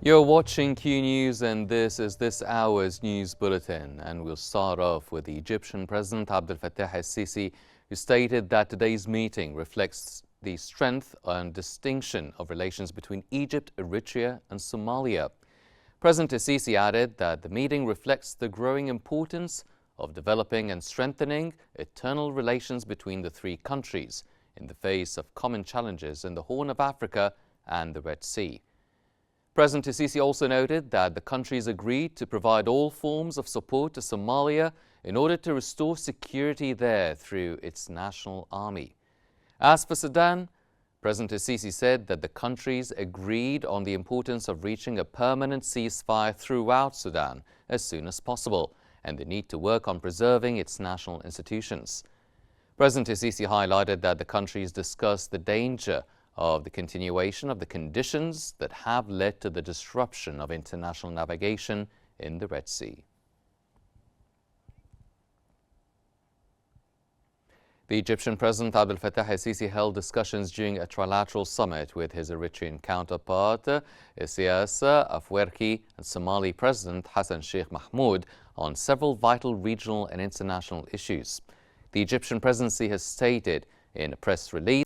You're watching Q News, and this is this hour's news bulletin. And we'll start off with the Egyptian President Abdel Fattah al-Sisi, who stated that today's meeting reflects the strength and distinction of relations between Egypt, Eritrea and Somalia. President al-Sisi added that the meeting reflects the growing importance of developing and strengthening eternal relations between the three countries in the face of common challenges in the Horn of Africa and the Red Sea. President al-Sisi also noted that the countries agreed to provide all forms of support to Somalia in order to restore security there through its national army. As for Sudan, President al-Sisi said that the countries agreed on the importance of reaching a permanent ceasefire throughout Sudan as soon as possible and the need to work on preserving its national institutions. President al-Sisi highlighted that the countries discussed the danger of the continuation of the conditions that have led to the disruption of international navigation in the Red Sea. The Egyptian President Abdel Fattah al-Sisi held discussions during a trilateral summit with his Eritrean counterpart, Isaias Afwerki, and Somali President Hassan Sheikh Mahmoud on several vital regional and international issues. The Egyptian presidency has stated in a press release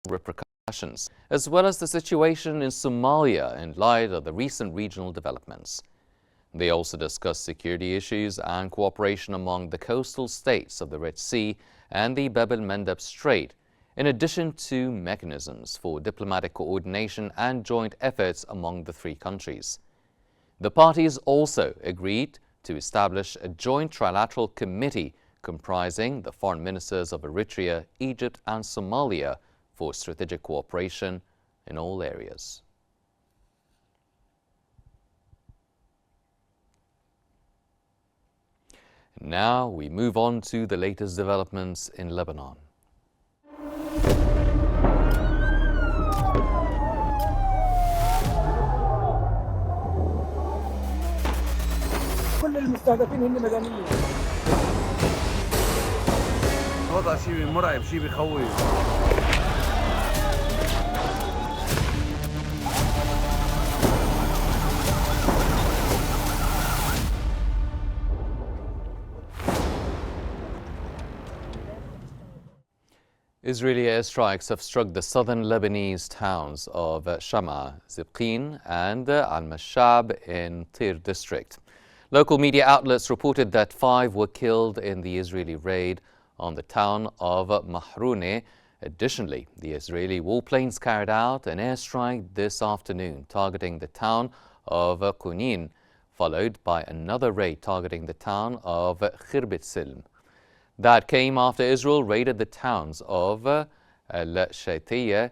repercussions, as well as the situation in Somalia in light of the recent regional developments. They also discussed security issues and cooperation among the coastal states of the Red Sea and the Bab el-Mandeb Strait, in addition to mechanisms for diplomatic coordination and joint efforts among the three countries. The parties also agreed to establish a joint trilateral committee comprising the foreign ministers of Eritrea, Egypt and Somalia for strategic cooperation in all areas. Now we move on to the latest developments in Lebanon. كل المستهدفين هن مدنيين. وضع شيء مرعب، شيء بخوف. Israeli airstrikes have struck the southern Lebanese towns of Shama, Zibqin and Al-Mashab in Tir district. Local media outlets reported that 5 were killed in the Israeli raid on the town of Mahrouneh. Additionally, the Israeli warplanes carried out an airstrike this afternoon targeting the town of Qnews, followed by another raid targeting the town of Khirbet Silm. That came after Israel raided the towns of Al-Shaytiyah,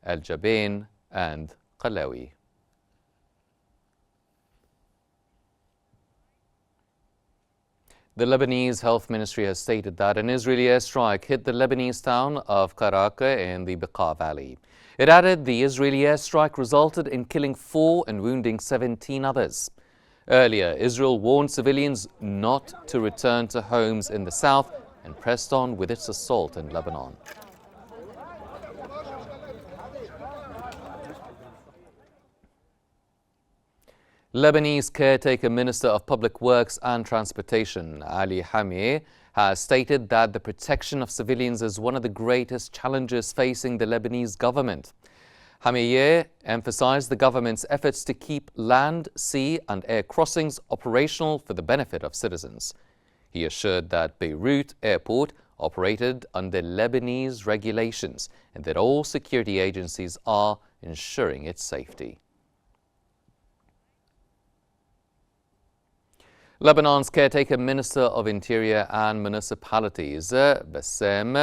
Al-Jabain and Qalawi. The Lebanese Health Ministry has stated that an Israeli airstrike hit the Lebanese town of Karaka in the Beqa Valley. It added the Israeli airstrike resulted in killing 4 and wounding 17 others. Earlier, Israel warned civilians not to return to homes in the south and pressed on with its assault in Lebanon. Lebanese caretaker Minister of Public Works and Transportation, Ali Hamie, has stated that the protection of civilians is one of the greatest challenges facing the Lebanese government. Hamie emphasized the government's efforts to keep land, sea and air crossings operational for the benefit of citizens. He assured that Beirut Airport operated under Lebanese regulations and that all security agencies are ensuring its safety. Lebanon's caretaker Minister of Interior and Municipalities, Bassem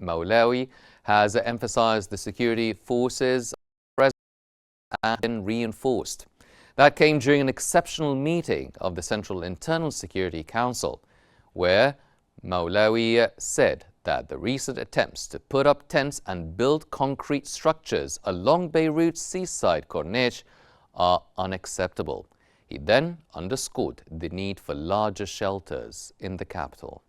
Maulawi, has emphasized the security forces have been reinforced. That came during an exceptional meeting of the Central Internal Security Council, where Maulawi said that the recent attempts to put up tents and build concrete structures along Beirut's seaside corniche are unacceptable. He then underscored the need for larger shelters in the capital.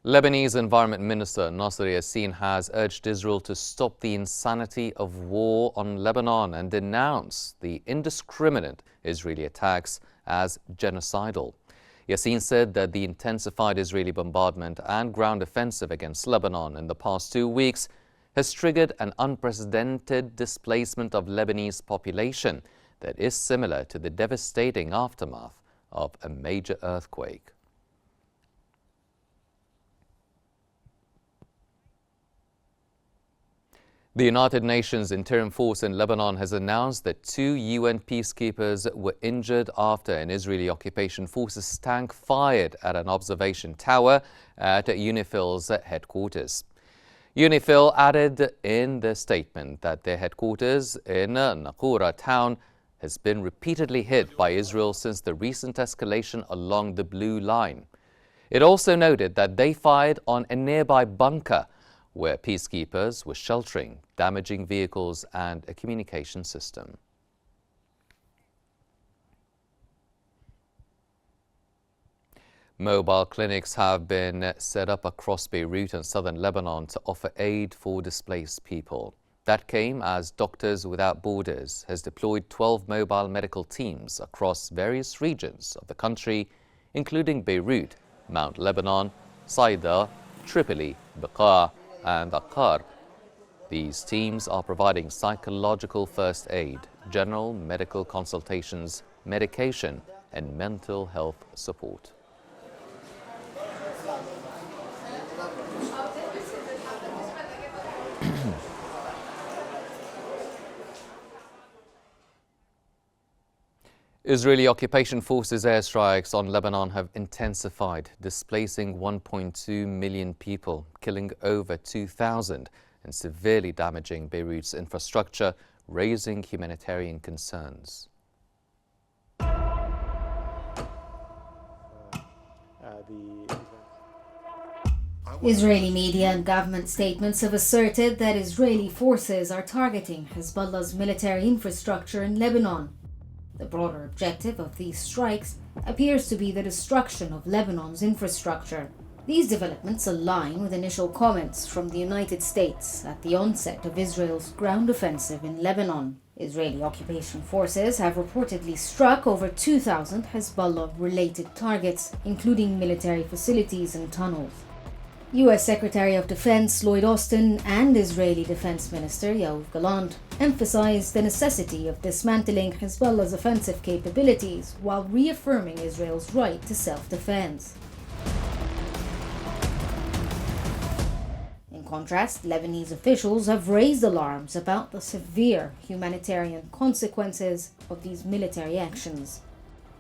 Lebanese Environment Minister Nasser Yassin has urged Israel to stop the insanity of war on Lebanon and denounce the indiscriminate Israeli attacks as genocidal. Yassin said that the intensified Israeli bombardment and ground offensive against Lebanon in the past 2 weeks has triggered an unprecedented displacement of Lebanese population that is similar to the devastating aftermath of a major earthquake. The United Nations Interim Force in Lebanon has announced that 2 UN peacekeepers were injured after an Israeli occupation forces tank fired at an observation tower at UNIFIL's headquarters. UNIFIL added in their statement that their headquarters in Naqoura town has been repeatedly hit by Israel since the recent escalation along the Blue Line. It also noted that they fired on a nearby bunker where peacekeepers were sheltering, damaging vehicles and a communication system. Mobile clinics have been set up across Beirut and southern Lebanon to offer aid for displaced people. That came as Doctors Without Borders has deployed 12 mobile medical teams across various regions of the country, including Beirut, Mount Lebanon, Saida, Tripoli, Bekaa, and Akkar. These teams are providing psychological first aid, general medical consultations, medication, and mental health support. Israeli occupation forces airstrikes on Lebanon have intensified, displacing 1.2 million people, killing over 2,000 and severely damaging Beirut's infrastructure, raising humanitarian concerns. Israeli media and government statements have asserted that Israeli forces are targeting Hezbollah's military infrastructure in Lebanon. The broader objective of these strikes appears to be the destruction of Lebanon's infrastructure. These developments align with initial comments from the United States at the onset of Israel's ground offensive in Lebanon. Israeli occupation forces have reportedly struck over 2,000 Hezbollah-related targets, including military facilities and tunnels. U.S. Secretary of Defense Lloyd Austin and Israeli Defense Minister Yoav Gallant emphasized the necessity of dismantling Hezbollah's offensive capabilities while reaffirming Israel's right to self-defense. In contrast, Lebanese officials have raised alarms about the severe humanitarian consequences of these military actions.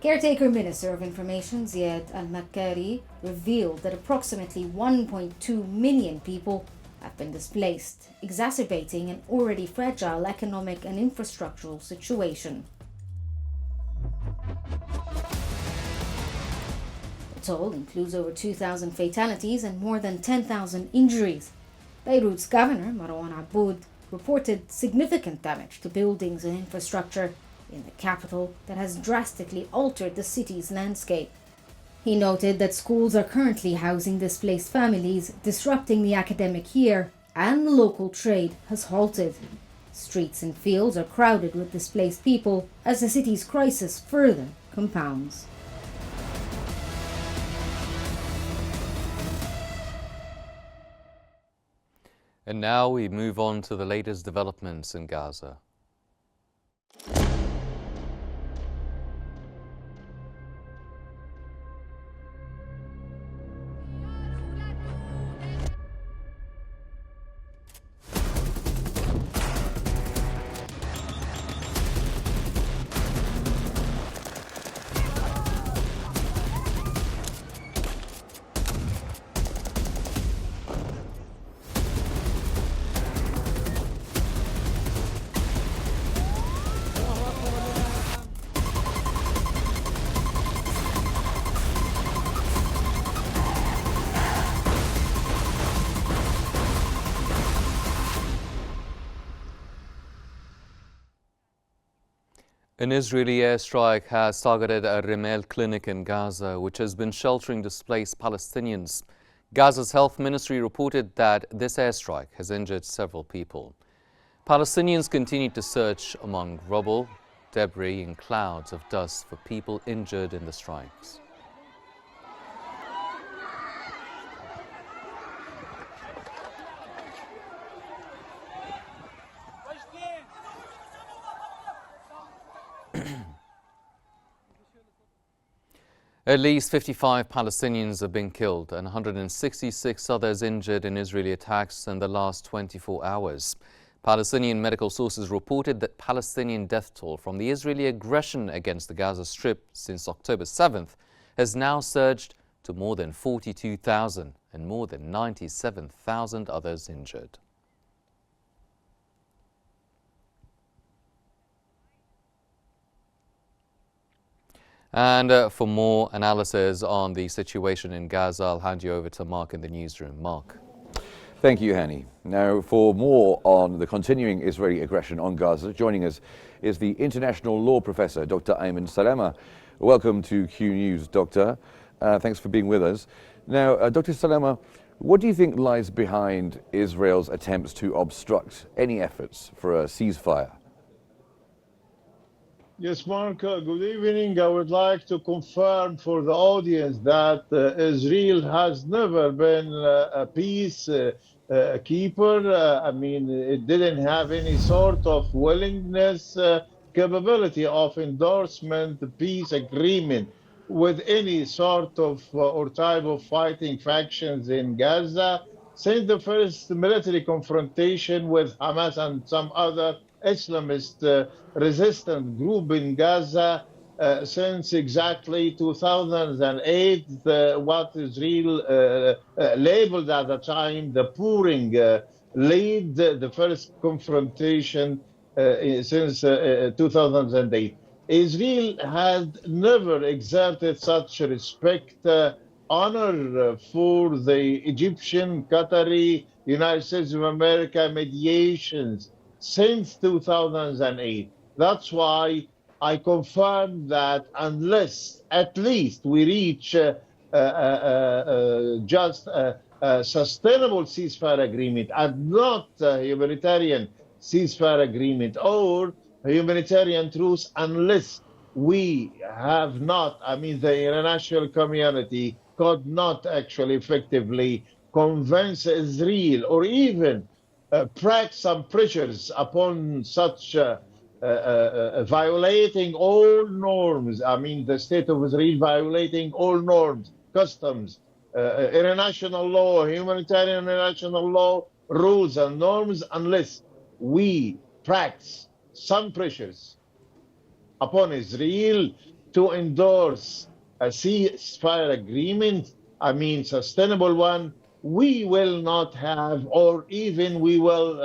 Caretaker Minister of Information Ziad al-Makkari revealed that approximately 1.2 million people have been displaced, exacerbating an already fragile economic and infrastructural situation. The toll includes over 2,000 fatalities and more than 10,000 injuries. Beirut's governor, Marwan Aboud, reported significant damage to buildings and infrastructure in the capital that has drastically altered the city's landscape. He noted that schools are currently housing displaced families, disrupting the academic year, and the local trade has halted. Streets and fields are crowded with displaced people as the city's crisis further compounds. And now we move on to the latest developments in Gaza. An Israeli airstrike has targeted a Remal clinic in Gaza, which has been sheltering displaced Palestinians. Gaza's health ministry reported that this airstrike has injured several people. Palestinians continue to search among rubble, debris and clouds of dust for people injured in the strikes. At least 55 Palestinians have been killed and 166 others injured in Israeli attacks in the last 24 hours. Palestinian medical sources reported that Palestinian death toll from the Israeli aggression against the Gaza Strip since October 7th has now surged to more than 42,000 and more than 97,000 others injured. And for more analysis on the situation in Gaza, I'll hand you over to Mark in the newsroom. Mark. Thank you, Hani. Now, for more on the continuing Israeli aggression on Gaza, joining us is the international law professor, Dr. Ayman Salama. Welcome to Q News, Doctor. Thanks for being with us. Now, Dr. Salama, what do you think lies behind Israel's attempts to obstruct any efforts for a ceasefire? Yes, Mark, good evening. I would like to confirm for the audience that Israel has never been a peace keeper. I mean, it didn't have any sort of willingness, capability of endorsement, peace agreement with any sort of or type of fighting factions in Gaza since the first military confrontation with Hamas and some other Islamist resistant group in Gaza since exactly 2008, what Israel labeled at the time the pouring lead, the first confrontation since 2008. Israel had never exerted such respect, honor for the Egyptian, Qatari, United States of America mediations since 2008. That's why I confirm that unless at least we reach just a sustainable ceasefire agreement and not a humanitarian ceasefire agreement or a humanitarian truce, unless we have not, I mean, the international community could not actually effectively convince Israel or even practice some pressures upon such violating all norms. I mean, the state of Israel violating all norms, customs, international law, humanitarian international law, rules and norms, unless we practice some pressures upon Israel to endorse a ceasefire agreement, I mean, sustainable one, we will not have, or even we will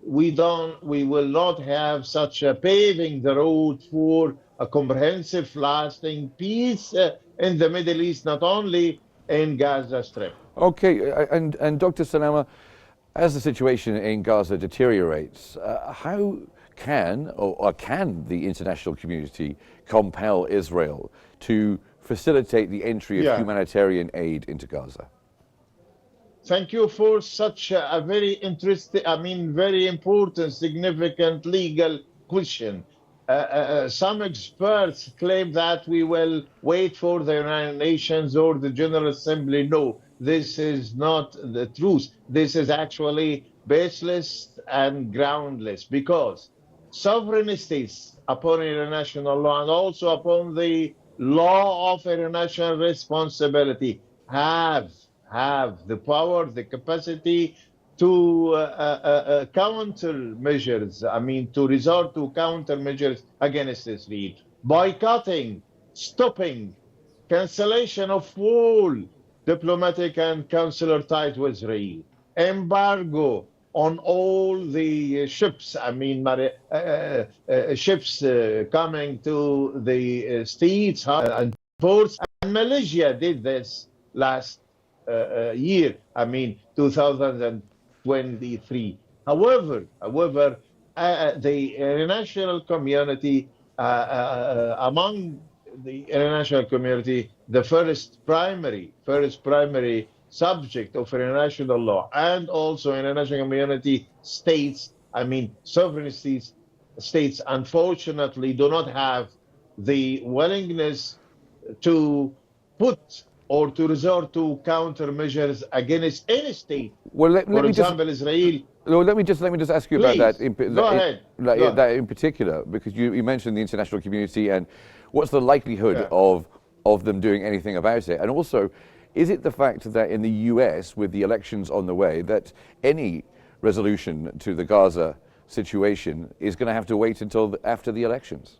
we will not have such a paving the road for a comprehensive, lasting peace in the Middle East, not only in Gaza Strip. Okay, and Dr. Salama, as the situation in Gaza deteriorates, how can the international community compel Israel to facilitate the entry of humanitarian aid into Gaza? Thank you for such a very interesting, I mean, very important, significant legal question. Some experts claim that we will wait for the United Nations or the General Assembly. No, this is not the truth. This is actually baseless and groundless, because sovereign states, upon international law and also upon the law of international responsibility, have the power, the capacity to countermeasures, I mean, to resort to countermeasures against Israel. Boycotting, stopping, cancellation of all diplomatic and consular ties with Israel, embargo on all the ships, I mean, ships coming to the states and ports. And Malaysia did this last year, I mean, 2023. However, the international community, among the international community, the first primary subject of international law, and also international community states, I mean sovereign states unfortunately do not have the willingness to put or to resort to countermeasures against any state. Well, let For me example, Israel. Well, let me just ask you about Please, that. go ahead. That in particular, because you mentioned the international community and what's the likelihood of them doing anything about it, and also, is it the fact that in the U.S. with the elections on the way that any resolution to the Gaza situation is going to have to wait until after the elections?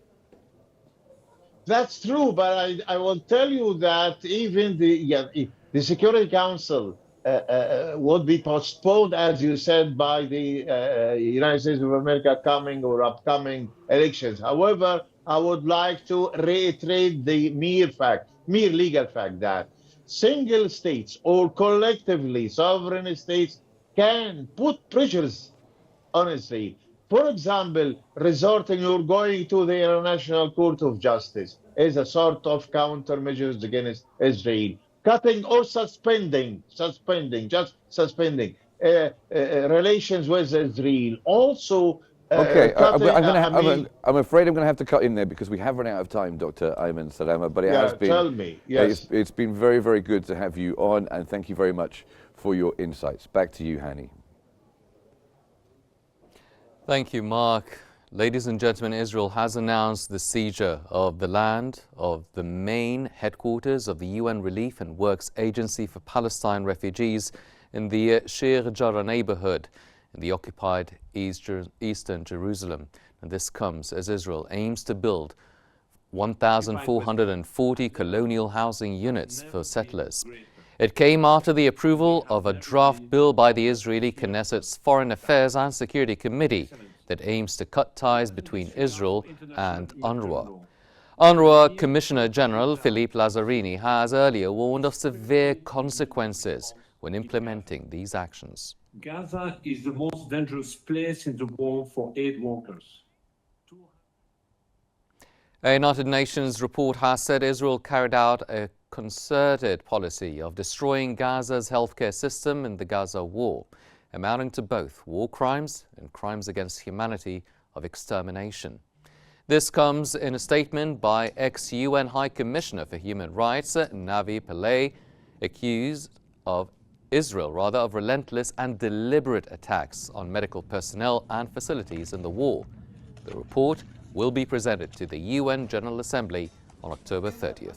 That's true, but I will tell you that even the Security Council would be postponed, as you said, by the United States of America coming or upcoming elections. However, I would like to reiterate the mere legal fact that single states or collectively sovereign states can put pressures on Israel. For example, resorting or going to the International Court of Justice is a sort of countermeasures against Israel. Cutting or suspending relations with Israel. Also, Okay, I'm afraid I'm going to have to cut in there because we have run out of time, Dr. Ayman Salama. But it has been. Tell me, yes. It's been very, very good to have you on, and thank you very much for your insights. Back to you, Hani. Thank you, Mark. Ladies and gentlemen, Israel has announced the seizure of the land of the main headquarters of the UN Relief and Works Agency for Palestine refugees in the Sheikh Jarrah neighborhood in the occupied eastern Jerusalem. And this comes as Israel aims to build 1,440 colonial housing units for settlers. It came after the approval of a draft bill by the Israeli Knesset's Foreign Affairs and Security Committee that aims to cut ties between Israel and UNRWA. UNRWA Commissioner General Philippe Lazzarini has earlier warned of severe consequences when implementing these actions. Gaza is the most dangerous place in the world for aid workers. A United Nations report has said Israel carried out a concerted policy of destroying Gaza's healthcare system in the Gaza war, amounting to both war crimes and crimes against humanity of extermination. This comes in a statement by ex-UN High Commissioner for Human Rights, Navi Pillay, accused of Israel of relentless and deliberate attacks on medical personnel and facilities in the war. The report will be presented to the UN General Assembly on October 30th.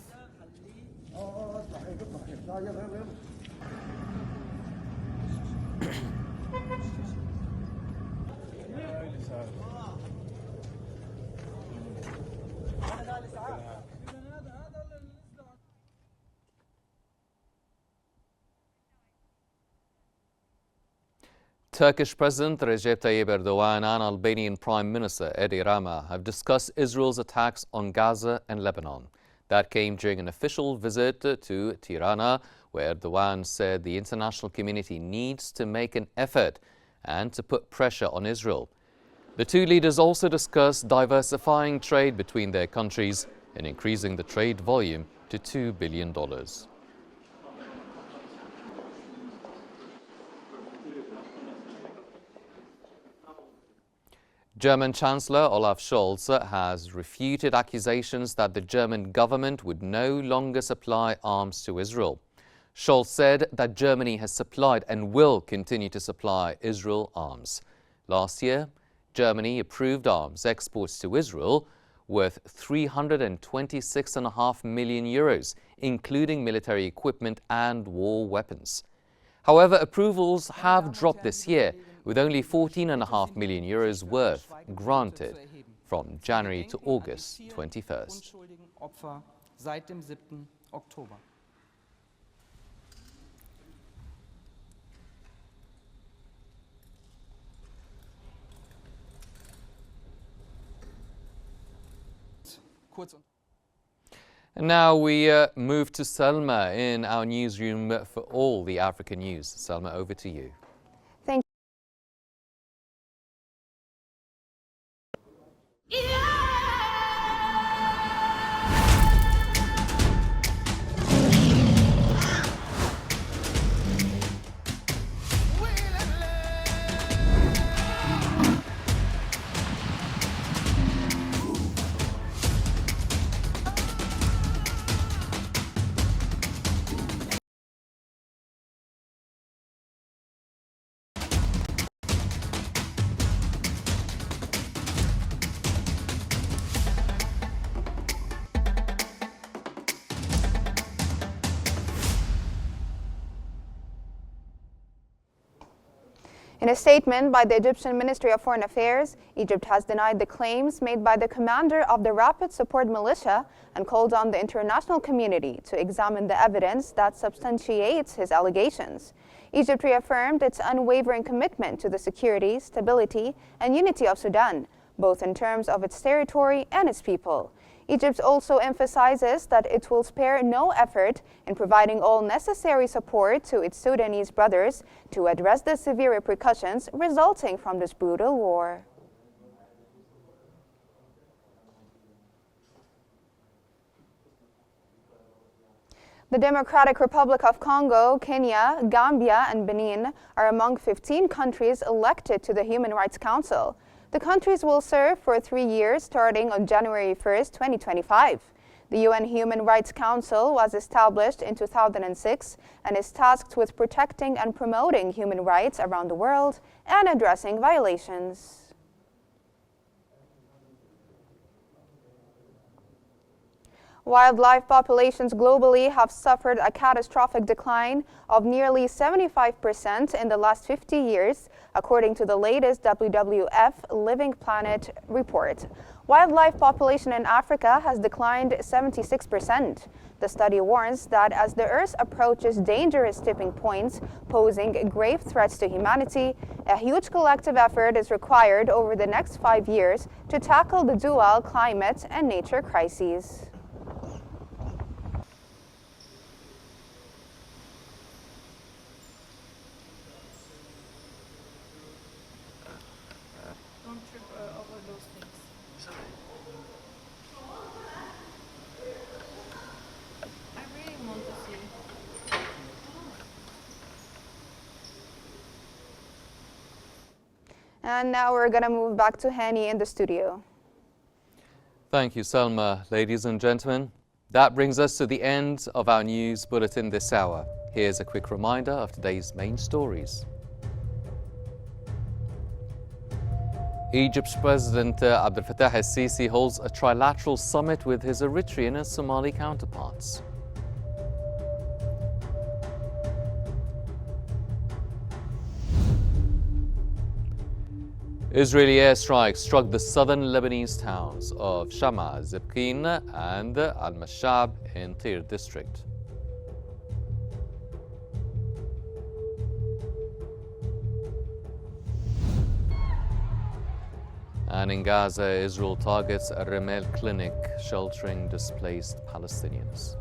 Turkish President Recep Tayyip Erdogan and Albanian Prime Minister Edi Rama have discussed Israel's attacks on Gaza and Lebanon. That came during an official visit to Tirana, where Erdogan said the international community needs to make an effort and to put pressure on Israel. The two leaders also discussed diversifying trade between their countries and increasing the trade volume to $2 billion. German Chancellor Olaf Scholz has refuted accusations that the German government would no longer supply arms to Israel. Scholz said that Germany has supplied and will continue to supply Israel arms. Last year, Germany approved arms exports to Israel worth €326.5 million, including military equipment and war weapons. However, approvals have dropped this year, with only €14.5 million worth granted from January to August 21st. And now we move to Selma in our newsroom for all the African news. Selma, over to you. In a statement by the Egyptian Ministry of Foreign Affairs, Egypt has denied the claims made by the commander of the Rapid Support Militia and called on the international community to examine the evidence that substantiates his allegations. Egypt reaffirmed its unwavering commitment to the security, stability, and unity of Sudan, both in terms of its territory and its people. Egypt also emphasizes that it will spare no effort in providing all necessary support to its Sudanese brothers to address the severe repercussions resulting from this brutal war. The Democratic Republic of Congo, Kenya, Gambia, and Benin are among 15 countries elected to the Human Rights Council. The countries will serve for 3 years starting on January 1st, 2025. The UN Human Rights Council was established in 2006 and is tasked with protecting and promoting human rights around the world and addressing violations. Wildlife populations globally have suffered a catastrophic decline of nearly 75% in the last 50 years, according to the latest WWF Living Planet report. Wildlife population in Africa has declined 76%. The study warns that as the Earth approaches dangerous tipping points, posing grave threats to humanity, a huge collective effort is required over the next 5 years to tackle the dual climate and nature crises. And now we're going to move back to Hani in the studio. Thank you, Salma. Ladies and gentlemen, that brings us to the end of our news bulletin this hour. Here's a quick reminder of today's main stories. Egypt's President Abdel Fattah el-Sisi holds a trilateral summit with his Eritrean and Somali counterparts. Israeli airstrikes struck the southern Lebanese towns of Shama, Zibqin, and Al-Mashab in Tir district. And in Gaza, Israel targets a Remal clinic sheltering displaced Palestinians.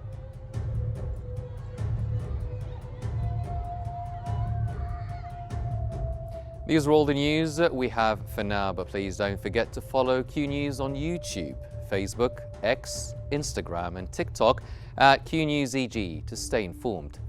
These are all the news we have for now, but please don't forget to follow Q News on YouTube, Facebook, X, Instagram, and TikTok at QNewsEG to stay informed.